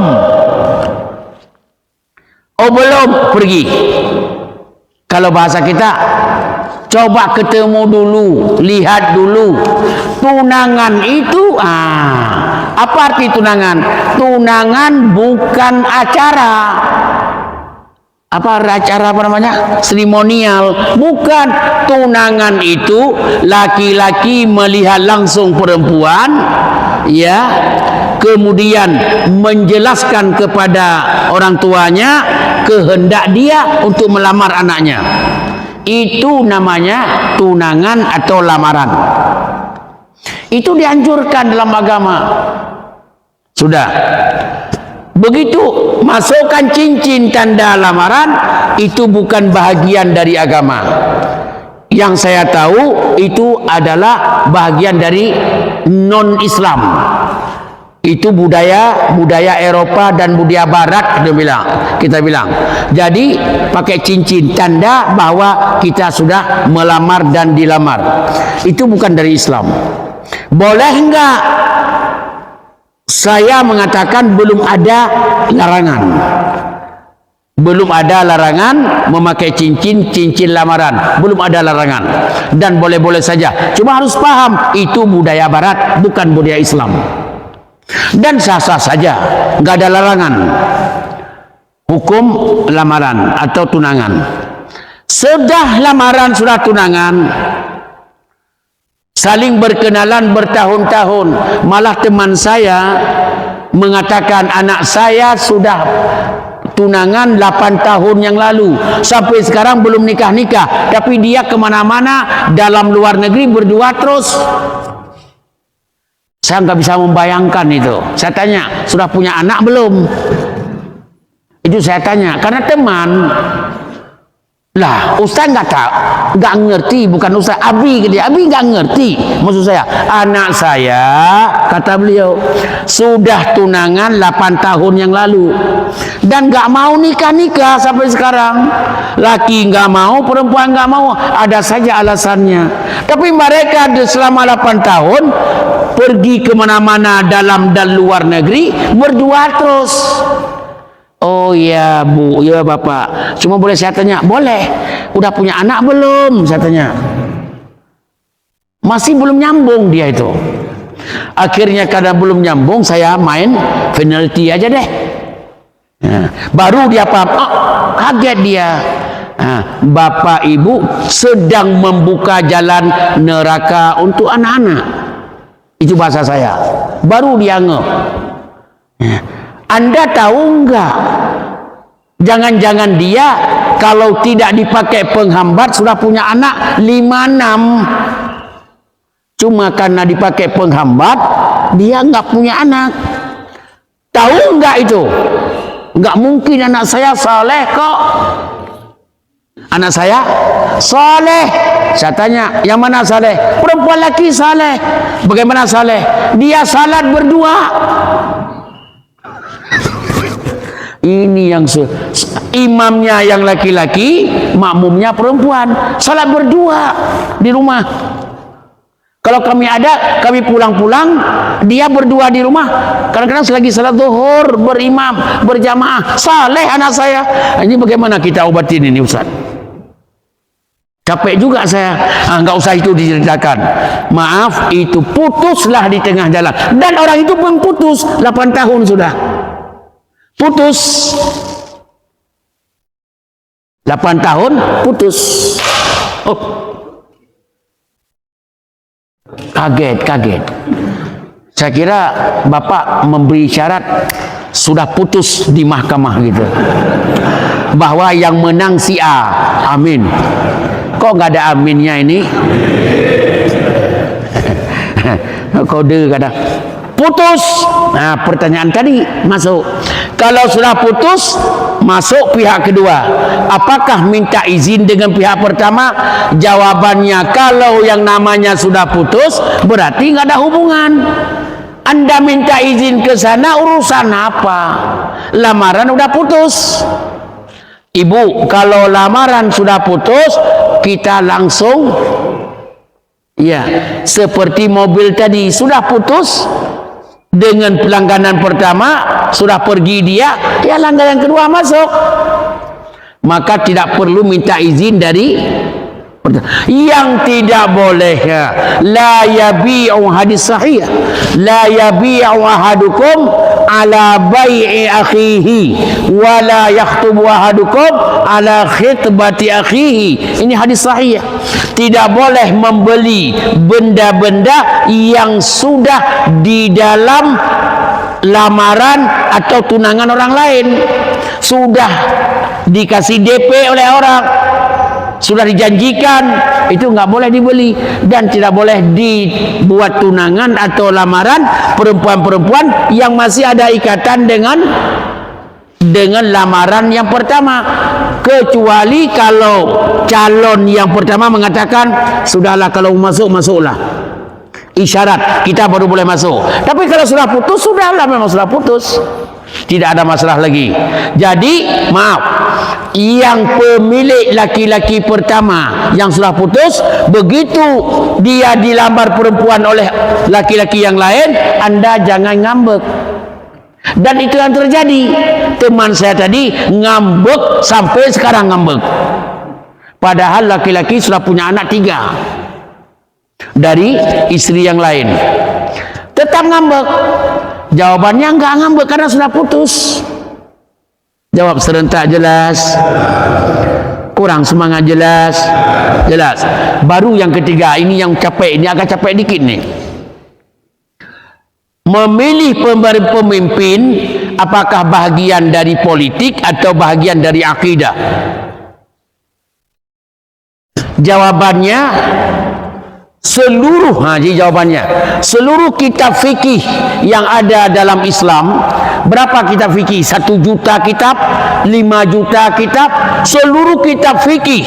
Oh belum, pergi. Kalau bahasa kita, coba ketemu dulu, lihat dulu. Tunangan itu, apa arti tunangan? Tunangan bukan acara. Apa acara apa namanya? Seremonial. Bukan. Tunangan itu laki-laki melihat langsung perempuan, ya, kemudian menjelaskan kepada orang tuanya kehendak dia untuk melamar anaknya. Itu namanya tunangan atau lamaran. Itu dianjurkan dalam agama. Sudah. Begitu masukkan cincin tanda lamaran, itu bukan bahagian dari agama. Yang saya tahu itu adalah bahagian dari non-Islam. Itu budaya Eropa dan budaya Barat, kita bilang. Jadi pakai cincin tanda bahwa kita sudah melamar dan dilamar. Itu bukan dari Islam. Boleh enggak? Saya mengatakan belum ada larangan. Belum ada larangan memakai cincin lamaran. Belum ada larangan. Dan boleh-boleh saja. Cuma harus paham, itu budaya Barat, bukan budaya Islam. Dan sah-sah saja, nggak ada larangan. Hukum lamaran atau tunangan. Sudah lamaran, sudah tunangan, saling berkenalan bertahun-tahun. Malah teman saya mengatakan anak saya sudah tunangan 8 tahun yang lalu, sampai sekarang belum nikah-nikah, tapi dia kemana-mana dalam luar negeri berdua terus. Saya nggak bisa membayangkan itu. Saya tanya, sudah punya anak belum? Itu saya tanya, karena teman. Lah, Ustaz nggak tahu, nggak ngerti, bukan Ustaz. Abi nggak ngerti. Maksud saya, anak saya, kata beliau, sudah tunangan 8 tahun yang lalu dan nggak mau nikah sampai sekarang. Laki nggak mau, perempuan nggak mau, ada saja alasannya. Tapi mereka selama 8 tahun pergi kemana-mana dalam dan luar negeri berdua terus. Oh ya Bu, ya Bapak, cuma boleh saya tanya? Boleh. Udah punya anak belum? Saya tanya. Masih belum nyambung dia itu. Akhirnya karena belum nyambung, saya main penalti aja deh. Nah, baru dia paham. Oh, kaget dia. Nah, Bapak Ibu sedang membuka jalan neraka untuk anak-anak. Itu bahasa saya. Baru dia ngeh. Nah, Anda tahu enggak? Jangan-jangan dia kalau tidak dipakai penghambat sudah punya anak 5-6. Cuma karena dipakai penghambat dia enggak punya anak. Tahu enggak itu? Enggak mungkin anak saya saleh kok. Anak saya saleh. Saya tanya, yang mana saleh? Perempuan laki saleh. Bagaimana saleh? Dia salat berdua. Ini yang imamnya yang laki-laki, makmumnya perempuan. Salat berdua di rumah. Kalau kami ada, kami pulang-pulang, dia berdua di rumah. Kadang-kadang selagi salat zuhur berimam, berjamaah, saleh anak saya. Ini bagaimana kita obatin ini Ustaz? Capek juga saya. Enggak usah itu diceritakan. Maaf, itu putuslah di tengah jalan. Dan orang itu pun putus 8 tahun sudah. Putus 8 tahun putus. Oh, kaget. Saya kira Bapak memberi syarat sudah putus di mahkamah gitu, bahwa yang menang si A. Amin. Kok nggak ada aminnya ini? Kode kadang putus. Nah, pertanyaan tadi masuk. Kalau sudah putus, masuk pihak kedua. Apakah minta izin dengan pihak pertama? Jawabannya, kalau yang namanya sudah putus, berarti nggak ada hubungan. Anda minta izin ke sana, urusan apa? Lamaran udah putus. Ibu, kalau lamaran sudah putus, kita langsung, ya, seperti mobil tadi sudah putus. Dengan pelangganan pertama sudah pergi dia, ya langganan kedua masuk. Maka tidak perlu minta izin dari yang tidak boleh. La yabi'u, hadis sahih, la yabi'u ahadukum ala bai'i akhihi wa la yakhtubu ahadukum ala khitbati akhihi. Ini hadis sahih. Tidak boleh membeli benda-benda yang sudah di dalam lamaran atau tunangan orang lain. Sudah dikasih DP oleh orang, sudah dijanjikan, itu nggak boleh dibeli. Dan tidak boleh dibuat tunangan atau lamaran perempuan-perempuan yang masih ada ikatan dengan lamaran yang pertama, kecuali kalau calon yang pertama mengatakan sudahlah, kalau masuklah, isyarat kita baru boleh masuk. Tapi kalau sudah putus, sudahlah, memang sudah putus, tidak ada masalah lagi. Jadi maaf, yang pemilik laki-laki pertama yang sudah putus, begitu dia dilamar perempuan oleh laki-laki yang lain, Anda jangan ngambek. Dan itu yang terjadi. Teman saya tadi ngambek sampai sekarang ngambek, padahal laki-laki sudah punya anak 3 dari istri yang lain, tetap ngambek. Jawabannya enggak ngambek karena sudah putus. Jawab serentak jelas, kurang semangat jelas. Baru yang ketiga, ini yang capek, ini agak capek dikit nih. Memilih pemimpin apakah bahagian dari politik atau bahagian dari akidah? Jawabannya seluruh kitab fikih yang ada dalam Islam. Berapa kitab fikih? 1 juta kitab, 5 juta kitab. Seluruh kitab fikih,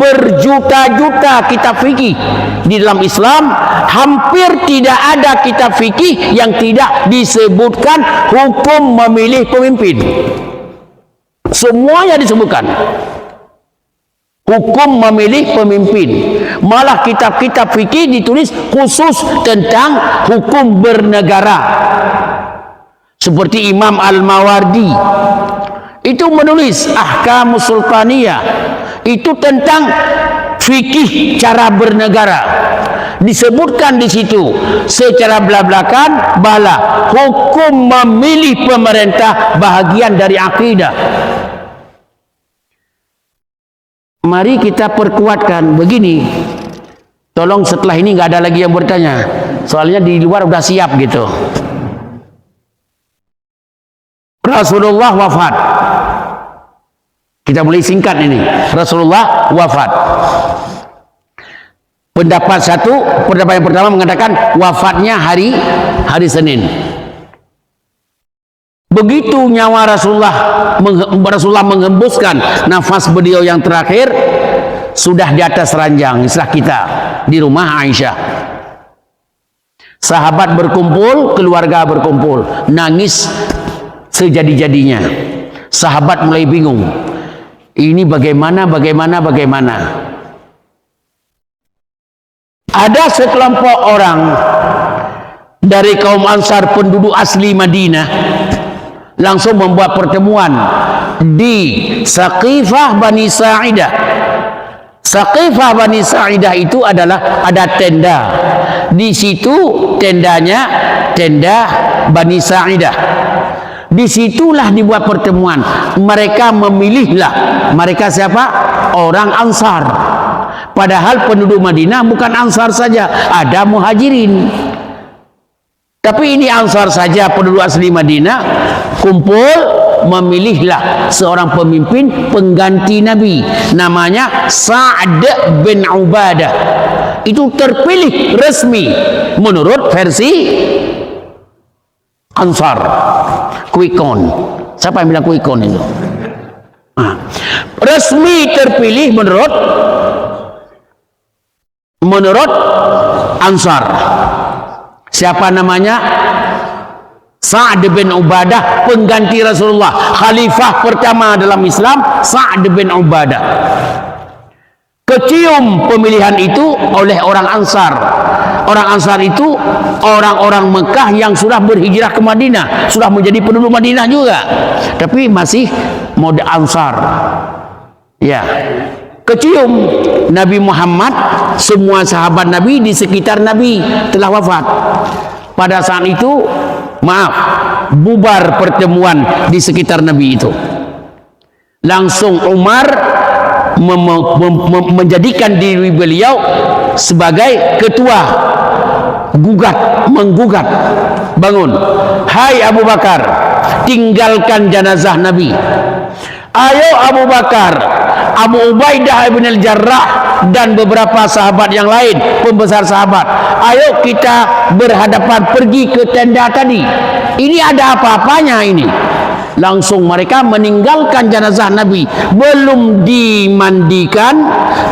berjuta-juta kitab fikih di dalam Islam, hampir tidak ada kitab fikih yang tidak disebutkan hukum memilih pemimpin. Semuanya disebutkan hukum memilih pemimpin. Malah kitab-kitab fikih ditulis khusus tentang hukum bernegara. Seperti Imam Al-Mawardi itu menulis Ahkamus Sultaniyah, itu tentang fikih cara bernegara. Disebutkan di situ secara belak-belakan bahwa hukum memilih pemerintah bahagian dari akidah. Mari kita perkuatkan begini. Tolong setelah ini nggak ada lagi yang bertanya, soalnya di luar udah siap gitu. Rasulullah wafat. Kita mulai singkat ini. Rasulullah wafat. Pendapat yang pertama mengatakan wafatnya hari Senin. Begitu nyawa Rasulullah menghembuskan nafas beliau yang terakhir, sudah di atas ranjang, istilah kita, di rumah Aisyah. Sahabat berkumpul, keluarga berkumpul, nangis sejadi-jadinya. Sahabat mulai bingung. Ini bagaimana. Ada sekelompok orang dari kaum Ansar, penduduk asli Madinah, langsung membuat pertemuan di Saqifah Bani Sa'idah. Saqifah Bani Sa'idah itu adalah ada tenda. Di situ tendanya tenda Bani Sa'idah. Disitulah dibuat pertemuan. Mereka memilihlah. Mereka siapa? Orang Ansar. Padahal penduduk Madinah bukan Ansar saja, ada Muhajirin. Tapi ini Ansar saja, penduduk asli Madinah kumpul, memilihlah seorang pemimpin pengganti Nabi, namanya Sa'd bin Ubadah. Itu terpilih resmi menurut versi Ansar. Quick count. Siapa yang bilang quick count itu? Resmi terpilih menurut Ansar. Siapa namanya? Sa'd bin Ubadah, pengganti Rasulullah, khalifah pertama dalam Islam, Sa'd bin Ubadah. Kecium pemilihan itu oleh orang Ansar. Orang Ansar itu orang-orang Mekah yang sudah berhijrah ke Madinah, sudah menjadi penduduk Madinah juga, tapi masih mode Ansar. Ya, kecium Nabi Muhammad, semua sahabat Nabi di sekitar Nabi telah wafat. Pada saat itu, bubar pertemuan di sekitar Nabi itu. Langsung Umar menjadikan diri beliau sebagai ketua, menggugat, bangun, hai Abu Bakar, tinggalkan jenazah Nabi. Ayo Abu Bakar, Abu Ubaidah bin Al-Jarrah dan beberapa sahabat yang lain, pembesar sahabat, ayo kita berhadapan pergi ke tenda tadi. Ini ada apa-apanya ini? Langsung mereka meninggalkan jenazah Nabi, belum dimandikan,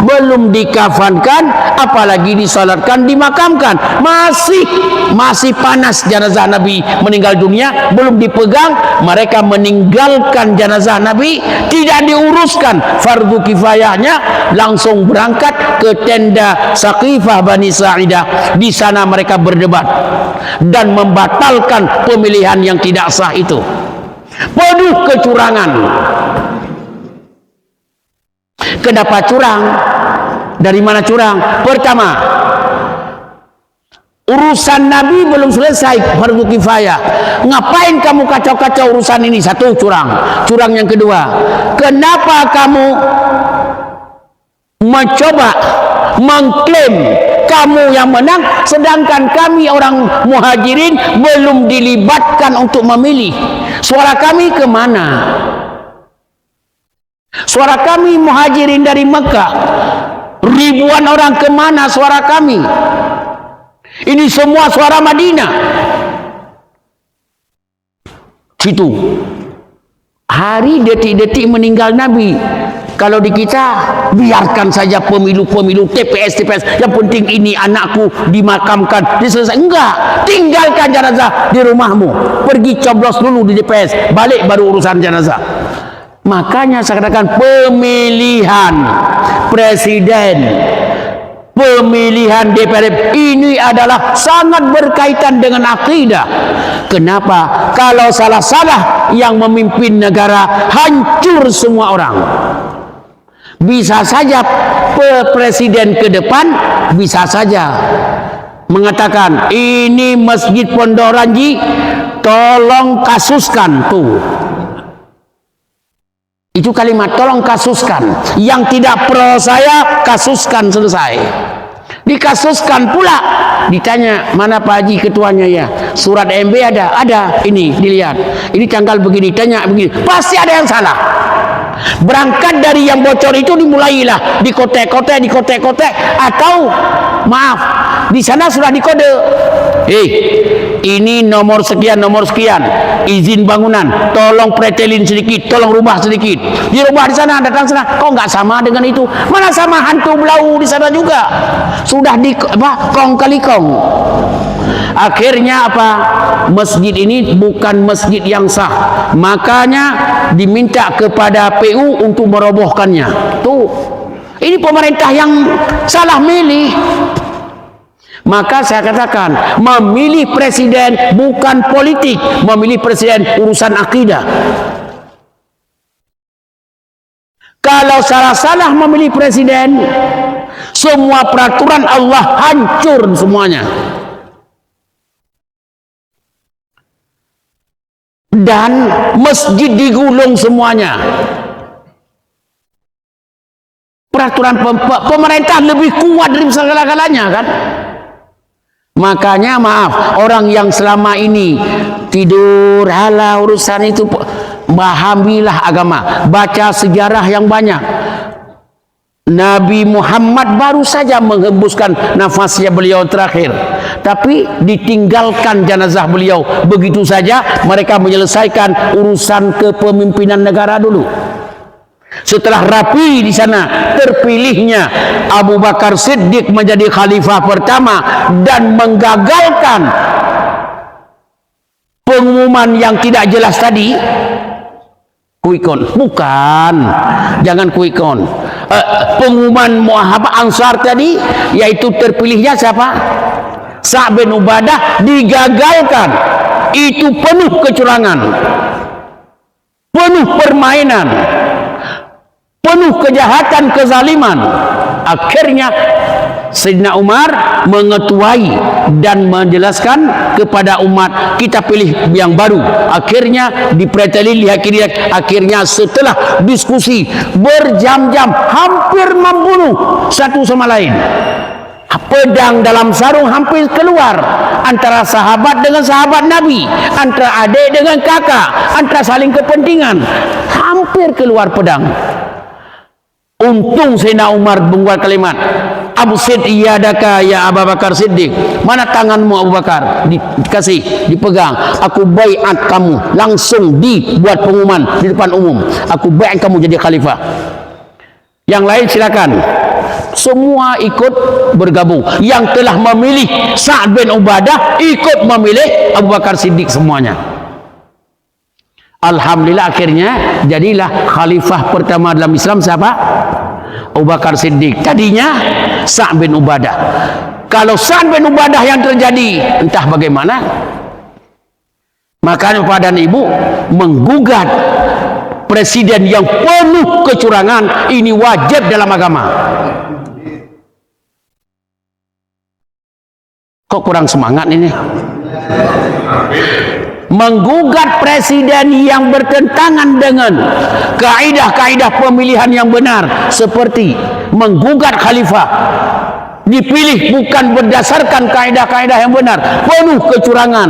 belum dikafankan, apalagi disalatkan, dimakamkan. Masih panas jenazah Nabi meninggal dunia, belum dipegang. Mereka meninggalkan jenazah Nabi, tidak diuruskan fardu kifayahnya, langsung berangkat ke tenda Saqifah Bani Sa'idah. Di sana mereka berdebat dan membatalkan pemilihan yang tidak sah itu. Penuh kecurangan. Kenapa curang? Dari mana curang? Pertama, urusan Nabi belum selesai fardu kifayah. Ngapain kamu kacau-kacau urusan ini? Satu, curang. Curang yang kedua, kenapa kamu mencoba mengklaim kamu yang menang, sedangkan kami orang Muhajirin belum dilibatkan untuk memilih? Suara kami kemana? Suara kami Muhajirin dari Mekah, ribuan orang, kemana suara kami? Ini semua suara Madinah. Situ hari detik-detik meninggal Nabi. Kalau di kita, biarkan saja pemilu-pemilu, TPS, yang penting ini anakku dimakamkan, diselesai. Enggak, tinggalkan jenazah di rumahmu, pergi coblos dulu di TPS, balik baru urusan jenazah. Makanya saya katakan pemilihan presiden, pemilihan DPR ini adalah sangat berkaitan dengan akidah. Kenapa? Kalau salah-salah yang memimpin negara, hancur semua orang. Bisa saja presiden ke depan bisa saja mengatakan, ini Masjid Pondok Ranji tolong kasuskan tuh. Itu kalimat tolong kasuskan. Yang tidak pro saya kasuskan, selesai. Dikasuskan pula. Ditanya, mana Pak Haji ketuanya? Ya, surat MB ada, ini dilihat. Ini tanggal begini, tanya begini. Pasti ada yang salah. Berangkat dari yang bocor itu dimulailah dikotek-kotek, atau maaf, di sana sudah dikode. Ini nomor sekian, izin bangunan, tolong pretelin sedikit, tolong rubah sedikit. Dirubah di sana, datang sana. Kok nggak sama dengan itu? Mana sama hantu belau di sana juga? Sudah di kong kali kong. Akhirnya apa? Masjid ini bukan masjid yang sah. Makanya diminta kepada PU untuk merobohkannya. Tuh. Ini pemerintah yang salah milih. Maka saya katakan, memilih presiden bukan politik, memilih presiden urusan akidah. Kalau salah-salah memilih presiden, semua peraturan Allah hancur semuanya. Dan masjid digulung semuanya. Peraturan pemerintah lebih kuat dari segala-galanya kan. Makanya maaf, orang yang selama ini tidur halah urusan itu, pahamilah agama, baca sejarah yang banyak. Nabi Muhammad baru saja menghembuskan nafasnya beliau terakhir, tapi ditinggalkan jenazah beliau begitu saja. Mereka menyelesaikan urusan kepemimpinan negara dulu. Setelah rapi di sana, terpilihnya Abu Bakar Siddiq menjadi khalifah pertama dan menggagalkan pengumuman yang tidak jelas tadi. Kuikon, bukan, jangan kuikon. Pengumuman Muhammad Ansar tadi, yaitu terpilihnya siapa? Sa'd bin Ubadah, digagalkan. Itu penuh kecurangan, penuh permainan, penuh kejahatan, kezaliman. Akhirnya Sayyidina Umar mengetuai dan menjelaskan kepada umat, kita pilih yang baru. Akhirnya dipreteli, akhirnya setelah diskusi berjam-jam, hampir membunuh satu sama lain. Pedang dalam sarung hampir keluar antara sahabat dengan sahabat Nabi, antara adik dengan kakak, antara saling kepentingan, hampir keluar pedang. Untung Sayyidina Umar membuat kalimat, Absid iyadaka ya Abu Bakar Siddiq. Mana tanganmu Abu Bakar? Dikasih, dipegang. Aku baiat kamu. Langsung dibuat pengumuman di depan umum. Aku baiat kamu jadi khalifah. Yang lain silakan. Semua ikut bergabung. Yang telah memilih Sa'd bin Ubadah ikut memilih Abu Bakar Siddiq semuanya. Alhamdulillah akhirnya jadilah khalifah pertama dalam Islam siapa? Abu Bakar Siddiq. Tadinya Sa'd bin Ubadah. Kalau Sa'd bin Ubadah yang terjadi entah bagaimana, maka Bapak dan Ibu menggugat presiden yang penuh kecurangan. Ini wajib dalam agama. Kok kurang semangat ini? Menggugat presiden yang bertentangan dengan kaidah-kaidah pemilihan yang benar, seperti menggugat khalifah dipilih bukan berdasarkan kaidah-kaidah yang benar, penuh kecurangan.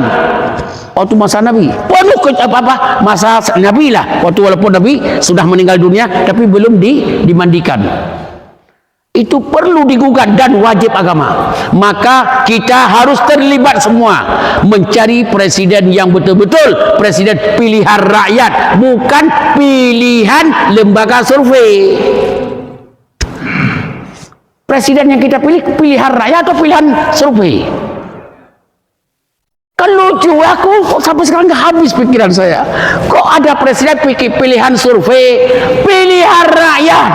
Waktu masa Nabi penuh masa Nabi lah, waktu walaupun Nabi sudah meninggal dunia tapi belum dimandikan. Itu perlu digugat dan wajib agama. Maka kita harus terlibat semua mencari presiden yang betul-betul presiden pilihan rakyat, bukan pilihan lembaga survei. Presiden yang kita pilih pilihan rakyat atau pilihan survei? Kan lucu, aku sampai sekarang nggak habis pikiran saya. Kok ada presiden pilihan survei, pilihan rakyat?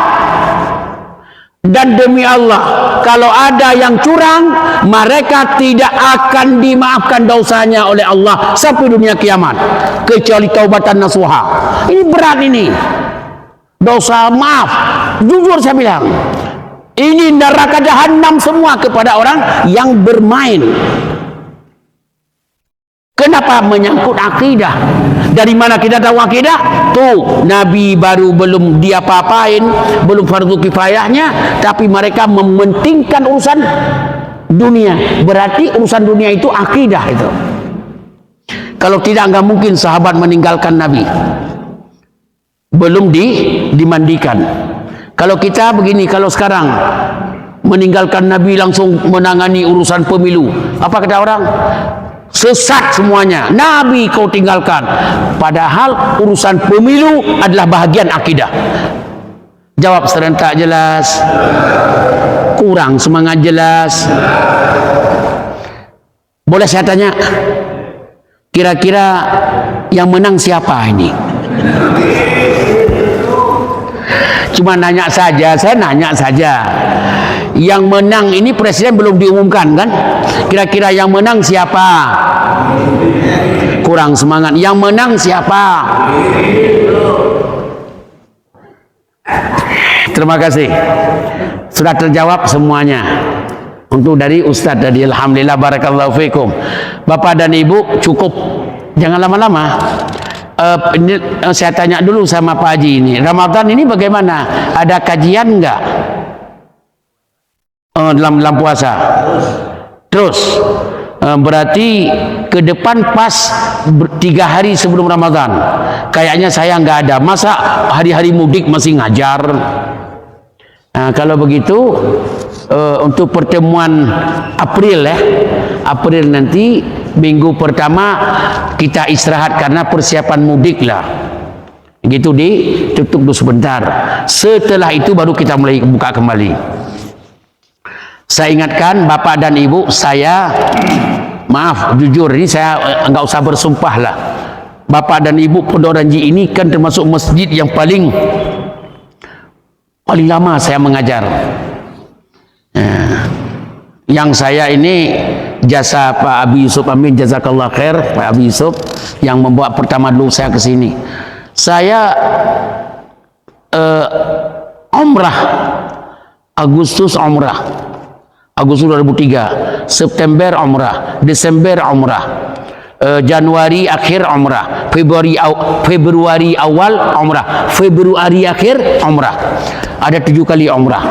Dan demi Allah, kalau ada yang curang, mereka tidak akan dimaafkan dosanya oleh Allah sampai dunia kiamat, kecuali taubatan nasuha. Ini berat ini. Dosa, maaf. Jujur saya bilang, ini neraka jahanam semua kepada orang yang bermain. Kenapa? Menyangkut akidah. Dari mana kita tahu akidah? Tuh, Nabi baru belum diapa-apain, belum fardu kifayahnya, tapi mereka mementingkan urusan dunia. Berarti urusan dunia itu akidah itu. Kalau tidak, nggak mungkin sahabat meninggalkan Nabi belum dimandikan. Kalau kita begini, kalau sekarang meninggalkan Nabi langsung menangani urusan pemilu, apa kata orang? Sesat semuanya. Nabi kau tinggalkan. Padahal urusan pemilu adalah bahagian akidah. Jawab serentak jelas. Kurang semangat jelas. Boleh saya tanya, kira-kira yang menang siapa ini? Cuma nanya saja, saya nanya saja. Yang menang ini presiden belum diumumkan kan? Kira-kira yang menang siapa? Kurang semangat. Yang menang siapa? Terima kasih. Sudah terjawab semuanya. Untuk dari Ustadz tadi, alhamdulillah, barakallahu fikum. Bapak dan Ibu cukup, jangan lama-lama. Ini saya tanya dulu sama Pak Haji ini, Ramadan ini bagaimana? Ada kajian enggak dalam puasa? Terus berarti ke depan pas 3 hari sebelum Ramadan. Kayaknya saya enggak ada. Masa hari-hari mudik masih ngajar? Nah, kalau begitu untuk pertemuan April ya, April nanti minggu pertama kita istirahat karena persiapan mudik lah. Gitu, ditutup dulu sebentar. Setelah itu baru kita mulai buka kembali. Saya ingatkan Bapak dan Ibu, saya maaf jujur ini saya enggak usah bersumpah lah. Bapak dan Ibu Pondok Ranji ini kan termasuk masjid yang paling lama saya mengajar. Yang saya ini jasa Pak Abi Yusuf, amin jazakallah khair, Pak Abi Yusuf yang membawa pertama dulu saya ke sini. Saya umrah Agustus 2003, September umrah, Desember umrah, Januari akhir umrah, Februari awal umrah, Februari akhir umrah. Ada 7 kali umrah.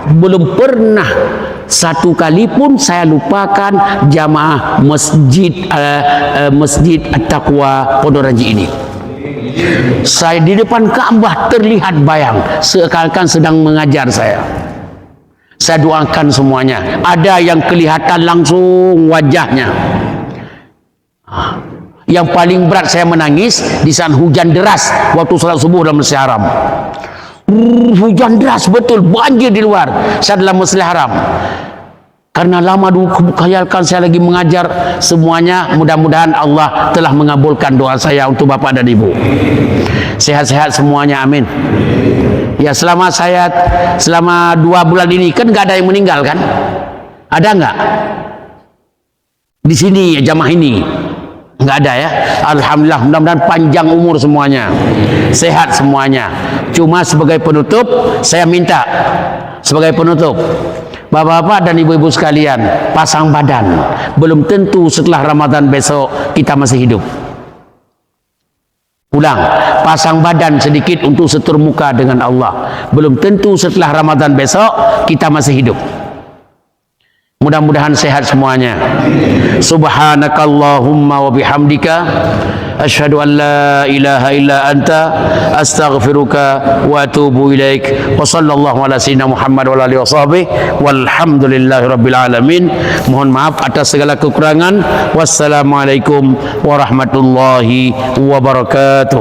Belum pernah satu kali pun saya lupakan jamaah masjid Masjid At-Taqwa Pondok Ranji ini. Saya di depan Ka'bah terlihat bayang seakan-akan sedang mengajar saya. Saya doakan semuanya. Ada yang kelihatan langsung wajahnya. Yang paling berat saya menangis di saat hujan deras waktu salat subuh dalam Masjidil Haram. Hujan deras betul, banjir di luar saya dalam Masjidil Haram. Karena lama dulu khayalkan saya lagi mengajar semuanya. Mudah-mudahan Allah telah mengabulkan doa saya untuk Bapak dan Ibu. Sehat-sehat semuanya, amin. Ya, selama 2 bulan ini kan nggak ada yang meninggal kan? Ada nggak? Di sini jamaah ini nggak ada ya. Alhamdulillah, mudah-mudahan panjang umur semuanya, sehat semuanya. Cuma sebagai penutup saya minta, sebagai penutup, Bapak-bapak dan ibu-ibu sekalian, pasang badan. Belum tentu setelah Ramadan besok kita masih hidup. Ulang, pasang badan sedikit untuk setur muka dengan Allah. Belum tentu setelah Ramadan besok kita masih hidup. Mudah-mudahan sehat semuanya. Subhanakallahumma wa bihamdika asyhadu an la ilaha illa anta astaghfiruka wa atubu ilaik. Wa sallallahu ala sayyidina Muhammad wa alihi washabbihi walhamdulillahi rabbil alamin. Mohon maaf atas segala kekurangan. Wassalamualaikum warahmatullahi wabarakatuh.